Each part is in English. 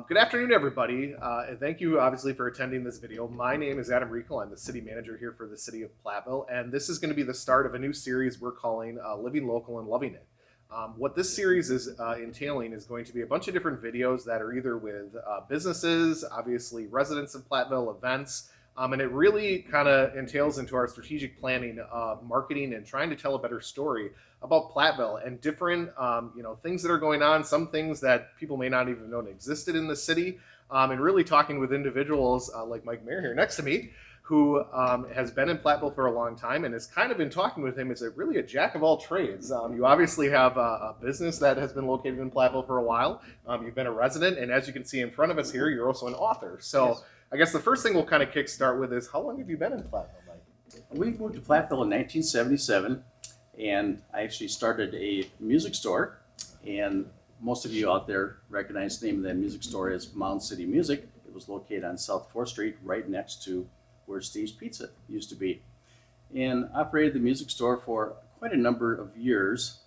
Good afternoon, everybody, and thank you, obviously, for attending this video. My name is Adam Riegel. I'm the city manager here for the city of Platteville, and this is going to be the start of a new series we're calling Living Local and Loving It. What this series is entailing is going to be a bunch of different videos that are either with businesses, obviously residents of Platteville, events, and it really kind of entails into our strategic planning, marketing, and trying to tell a better story about Platteville and different, things that are going on, some things that people may not even know existed in the city, and really talking with individuals like Mike Mair here next to me, who has been in Platteville for a long time and is kind of in talking with him is really a jack of all trades. You obviously have a business that has been located in Platteville for a while. You've been a resident, and as you can see in front of us here, you're also an author. So yes. I guess the first thing we'll kind of kickstart with is, how long have you been in Platteville, Mike? We moved to Platteville in 1977, and I actually started a music store, and most of you out there recognize the name of that music store as Mound City Music. It was located on South 4th Street, right next to where Steve's Pizza used to be, and operated the music store for quite a number of years.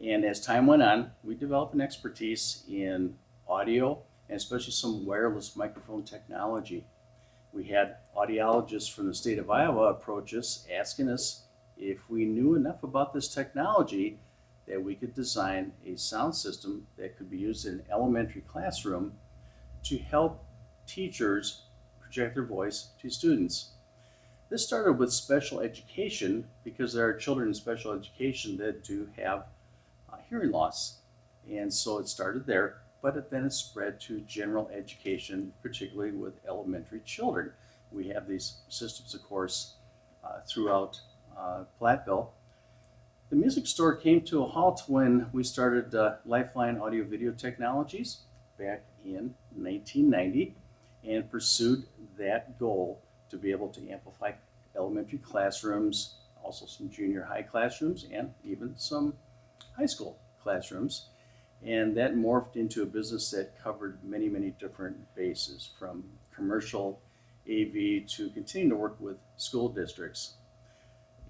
And as time went on, we developed an expertise in audio, and especially some wireless microphone technology. We had audiologists from the state of Iowa approach us, asking us if we knew enough about this technology that we could design a sound system that could be used in an elementary classroom to help teachers project their voice to students. This started with special education because there are children in special education that do have hearing loss. And so it started there, but then it spread to general education, particularly with elementary children. We have these systems, of course, throughout Platteville. The music store came to a halt when we started Lifeline Audio Video Technologies back in 1990 and pursued that goal to be able to amplify elementary classrooms, also some junior high classrooms, and even some high school classrooms. And that morphed into a business that covered many, many different bases, from commercial AV to continuing to work with school districts.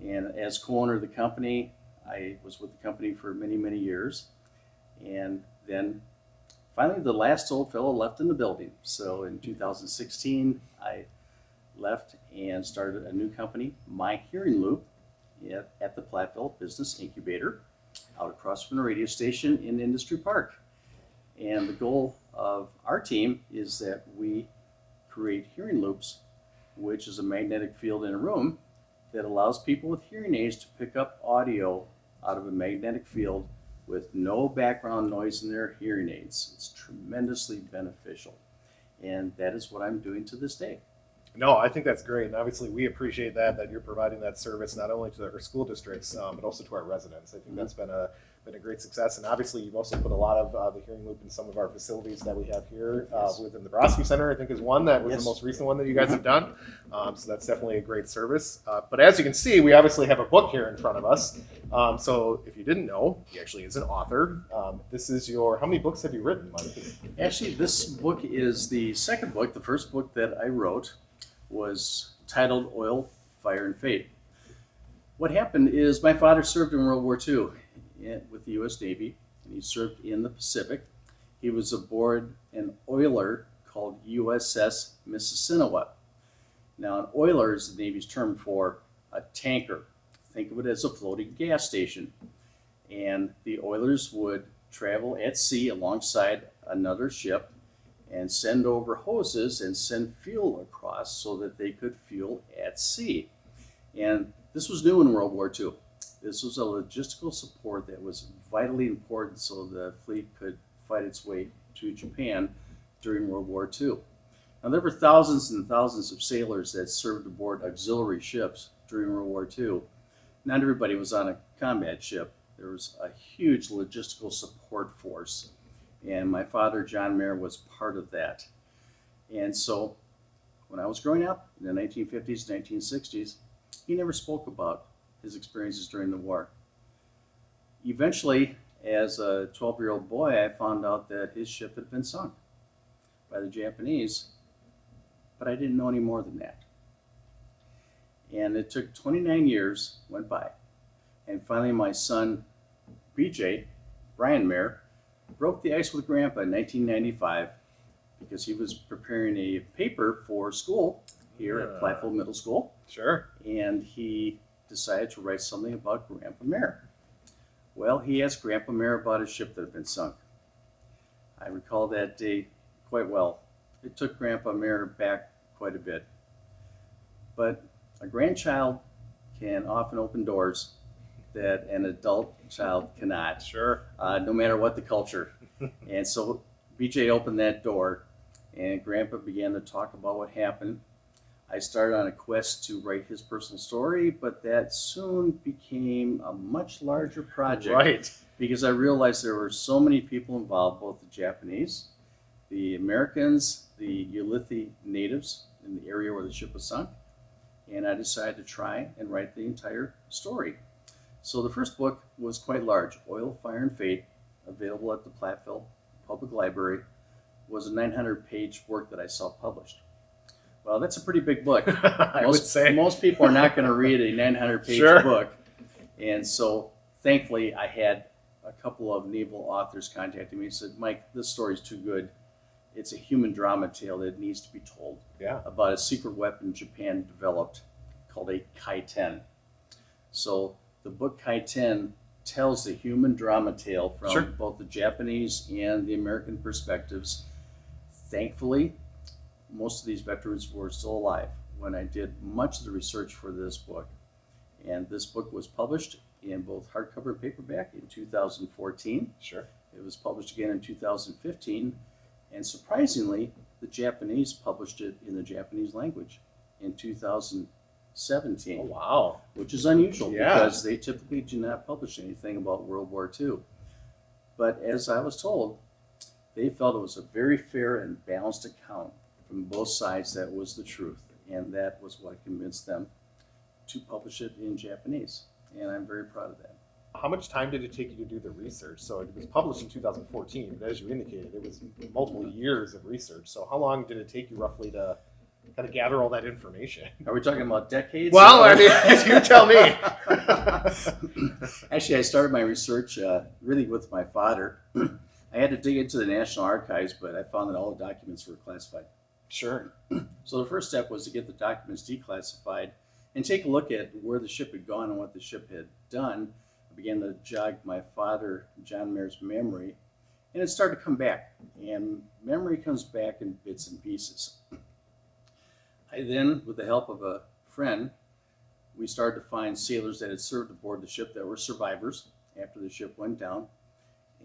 And as co-owner of the company, I was with the company for many, many years. And then finally, the last old fellow left in the building. So in 2016, I left and started a new company, My Hearing Loop, at the Platteville Business Incubator, out across from the radio station in Industry Park. And the goal of our team is that we create hearing loops, which is a magnetic field in a room that allows people with hearing aids to pick up audio out of a magnetic field with no background noise in their hearing aids. It's tremendously beneficial. And that is what I'm doing to this day. No, I think that's great, and obviously we appreciate that you're providing that service not only to our school districts, but also to our residents. I think that's been a great success, and obviously you've also put a lot of the hearing loop in some of our facilities that we have here. Yes. Within the Brodsky Center, I think is one that was Yes. the most recent one that you guys have done. So that's definitely a great service. But as you can see, we obviously have a book here in front of us. So if you didn't know, he actually is an author. This is how many books have you written, Mike? Actually, this book is the second book. The first book that I wrote was titled Oil, Fire, and Fate. What happened is my father served in World War II with the U.S. Navy, and he served in the Pacific. He was aboard an oiler called USS Mississinewa. Now, an oiler is the Navy's term for a tanker. Think of it as a floating gas station. And the oilers would travel at sea alongside another ship and send over hoses and send fuel across so that they could fuel at sea. And this was new in World War II. This was a logistical support that was vitally important so the fleet could fight its way to Japan during World War II. Now, there were thousands and thousands of sailors that served aboard auxiliary ships during World War II. Not everybody was on a combat ship. There was a huge logistical support force. And my father, John Mair, was part of that. And so when I was growing up in the 1950s, 1960s, he never spoke about his experiences during the war. Eventually, as a 12-year-old boy, I found out that his ship had been sunk by the Japanese, but I didn't know any more than that. And it took 29 years, went by. And finally, my son, BJ, Brian Mair, broke the ice with Grandpa in 1995 because he was preparing a paper for school here at Platteville Middle School, Sure. and he decided to write something about Grandpa Mair. Well, he asked Grandpa Mair about a ship that had been sunk. I recall that day quite well. It took Grandpa Mair back quite a bit. But a grandchild can often open doors that an adult child cannot, Sure. no matter what the culture. And so BJ opened that door, and Grandpa began to talk about what happened. I started on a quest to write his personal story, but that soon became a much larger project. Right. Because I realized there were so many people involved, both the Japanese, the Americans, the Ulithi natives in the area where the ship was sunk, and I decided to try and write the entire story. So the first book was quite large, Oil, Fire, and Fate, available at the Platteville Public Library, was a 900-page work that I self-published. Well, that's a pretty big book. I would say. Most people are not going to read a 900-page Sure. book. And so thankfully I had a couple of naval authors contacting me and said, Mike, this story's too good. It's a human drama tale that needs to be told Yeah. about a secret weapon Japan developed called a Kai-10. So the book Kai-10 tells the human drama tale from Sure. both the Japanese and the American perspectives. Thankfully, most of these veterans were still alive when I did much of the research for this book. And this book was published in both hardcover and paperback in 2014. Sure. It was published again in 2015. And surprisingly, the Japanese published it in the Japanese language in 2017. Oh, wow. Which is unusual Yeah. because they typically do not publish anything about World War II. But as I was told, they felt it was a very fair and balanced account from both sides that was the truth. And that was what convinced them to publish it in Japanese. And I'm very proud of that. How much time did it take you to do the research? So it was published in 2014, but as you indicated, it was multiple years of research. So how long did it take you roughly to kind of gather all that information? Are we talking about decades? Well, I mean, you tell me. Actually, I started my research really with my father. I had to dig into the National Archives, but I found that all the documents were classified. Sure. So the first step was to get the documents declassified and take a look at where the ship had gone and what the ship had done. I began to jog my father, John Mair's memory, and it started to come back. And memory comes back in bits and pieces. I then, with the help of a friend, we started to find sailors that had served aboard the ship that were survivors after the ship went down.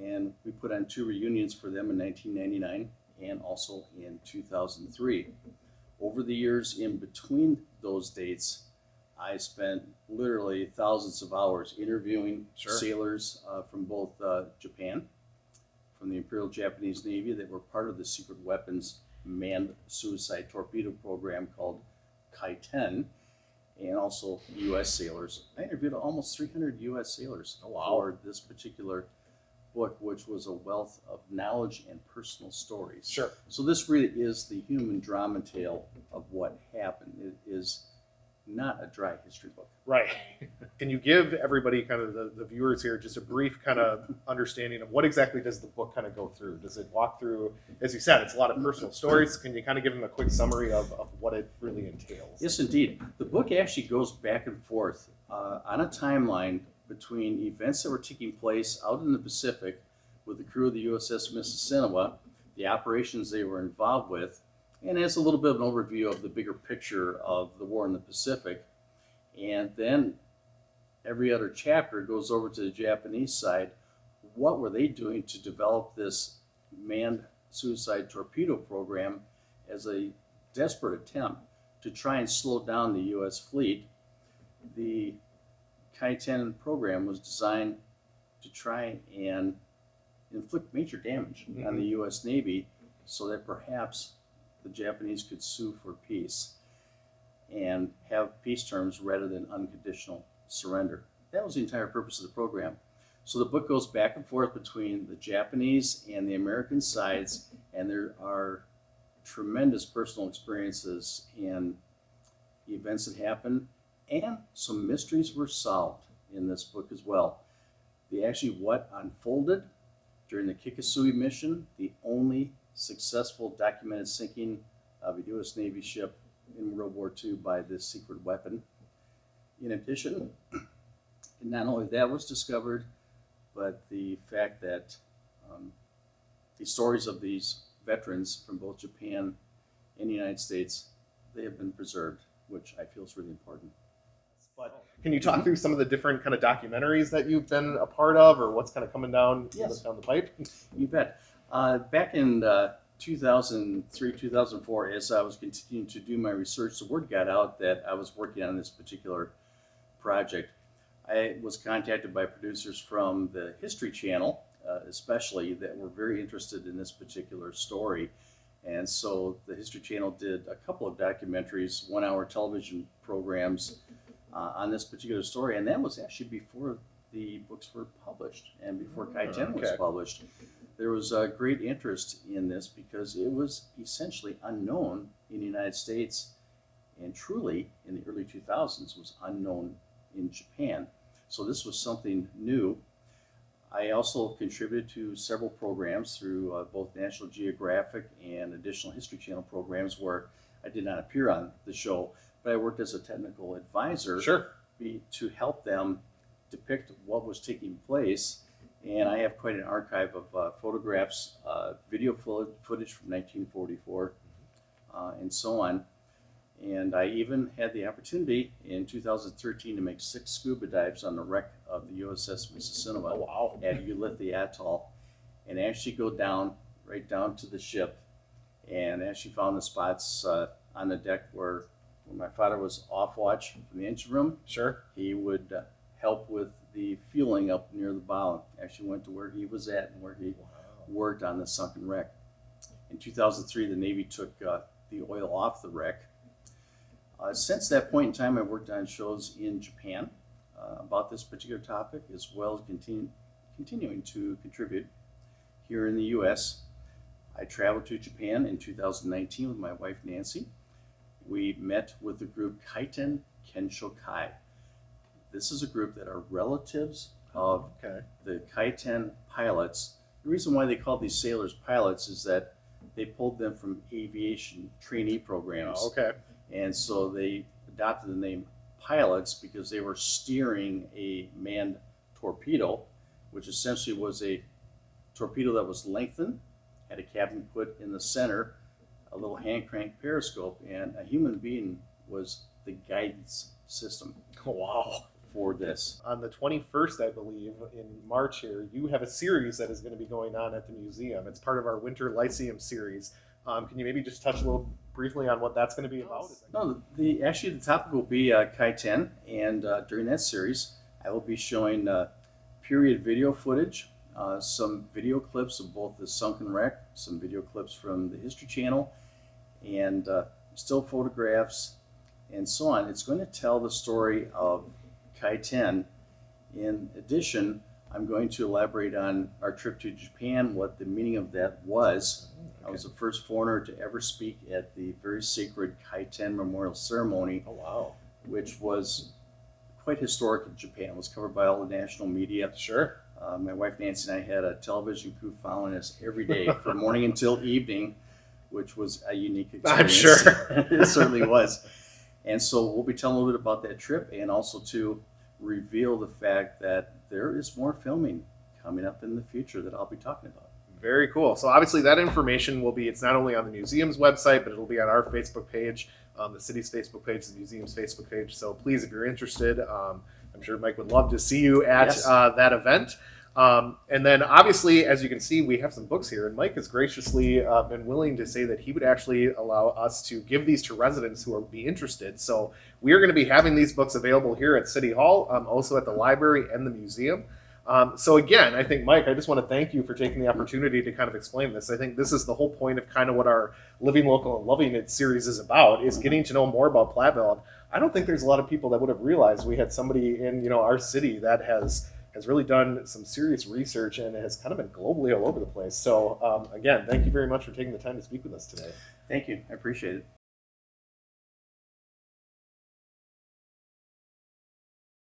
And we put on 2 reunions for them in 1999 and also in 2003. Over the years in between those dates, I spent literally thousands of hours interviewing Sure. sailors from both Japan, from the Imperial Japanese Navy that were part of the secret weapons manned suicide torpedo program called Kai-10, and also U.S. sailors. I interviewed almost 300 U.S. sailors Oh, wow. for this particular book, which was a wealth of knowledge and personal stories. Sure. So this really is the human drama tale of what happened. It is not a dry history book. Right. Can you give everybody, kind of the viewers here, just a brief kind of understanding of what exactly does the book kind of go through? Does it walk through, as you said, it's a lot of personal stories. Can you kind of give them a quick summary of what it really entails? Yes, indeed. The book actually goes back and forth on a timeline between events that were taking place out in the Pacific with the crew of the USS Mississinawa, the operations they were involved with, and it's a little bit of an overview of the bigger picture of the war in the Pacific. And then every other chapter goes over to the Japanese side. What were they doing to develop this manned suicide torpedo program as a desperate attempt to try and slow down the U.S. fleet? The Kai-10 program was designed to try and inflict major damage on the U.S. Navy so that perhaps the Japanese could sue for peace and have peace terms rather than unconditional surrender. That was the entire purpose of the program. So the book goes back and forth between the Japanese and the American sides, and there are tremendous personal experiences and events that happened, and some mysteries were solved in this book as well. What unfolded during the Kikasui mission, the only successful documented sinking of a U.S. Navy ship in World War II by this secret weapon. In addition, not only that was discovered, but the fact that the stories of these veterans from both Japan and the United States, they have been preserved, which I feel is really important. But can you talk through some of the different kind of documentaries that you've been a part of, or what's kind of coming down down the pipe? You bet. Back in 2003, 2004, as I was continuing to do my research, the word got out that I was working on this particular project. I was contacted by producers from the History Channel, especially, that were very interested in this particular story. And so the History Channel did a couple of documentaries, 1-hour television programs on this particular story. And that was actually before the books were published and before Kai-10 was published. There was a great interest in this because it was essentially unknown in the United States, and truly in the early 2000s was unknown in Japan. So this was something new. I also contributed to several programs through both National Geographic and additional History Channel programs where I did not appear on the show, but I worked as a technical advisor to help them depict what was taking place. And I have quite an archive of photographs, video footage from 1944, and so on. And I even had the opportunity in 2013 to make 6 scuba dives on the wreck of the USS Mississippi at Ulithi Atoll, and actually go down, right down to the ship, and actually found the spots on the deck where when my father was off watch from the engine room. He would help with the fueling up near the bow. Actually went to where he was at and where he worked on the sunken wreck. In 2003, the Navy took the oil off the wreck. Since that point in time, I worked on shows in Japan about this particular topic, as well as continuing to contribute here in the U.S. I traveled to Japan in 2019 with my wife Nancy. We met with the group Kaiten Kenshokai. This is a group that are relatives of the Kaiten pilots. The reason why they call these sailors pilots is that they pulled them from aviation trainee programs. And so they adopted the name pilots because they were steering a manned torpedo, which essentially was a torpedo that was lengthened, had a cabin put in the center, a little hand crank periscope, and a human being was the guidance system. For this. On the 21st, I believe, in March here, you have a series that is going to be going on at the museum. It's part of our Winter Lyceum series. Can you maybe just touch a little briefly on what that's going to be about? No, actually the topic will be Kai-10, and during that series, I will be showing period video footage, some video clips of both the sunken wreck, some video clips from the History Channel, and still photographs, and so on. It's going to tell the story of Kai-10. In addition, I'm going to elaborate on our trip to Japan, what the meaning of that was. I was the first foreigner to ever speak at the very sacred Kai-10 memorial ceremony, which was quite historic in Japan. It was covered by all the national media. My wife Nancy and I had a television crew following us every day from morning until evening, which was a unique experience. It certainly was. And so we'll be telling a little bit about that trip, and also to reveal the fact that there is more filming coming up in the future that I'll be talking about. Very cool. So obviously that information will be, it's not only on the museum's website, but it'll be on our Facebook page, the city's Facebook page, the museum's Facebook page. So please, if you're interested, I'm sure Mike would love to see you at that event. And then obviously, as you can see, we have some books here, and Mike has graciously been willing to say that he would actually allow us to give these to residents who would be interested. So we are going to be having these books available here at City Hall, also at the library and the museum. So again, I think, Mike, I just want to thank you for taking the opportunity to kind of explain this. I think this is the whole point of kind of what our Living Local and Loving It series is about, is getting to know more about Platteville. I don't think there's a lot of people that would have realized we had somebody in, our city that has really done some serious research and has kind of been globally all over the place. So again, thank you very much for taking the time to speak with us today. Thank you. I appreciate it.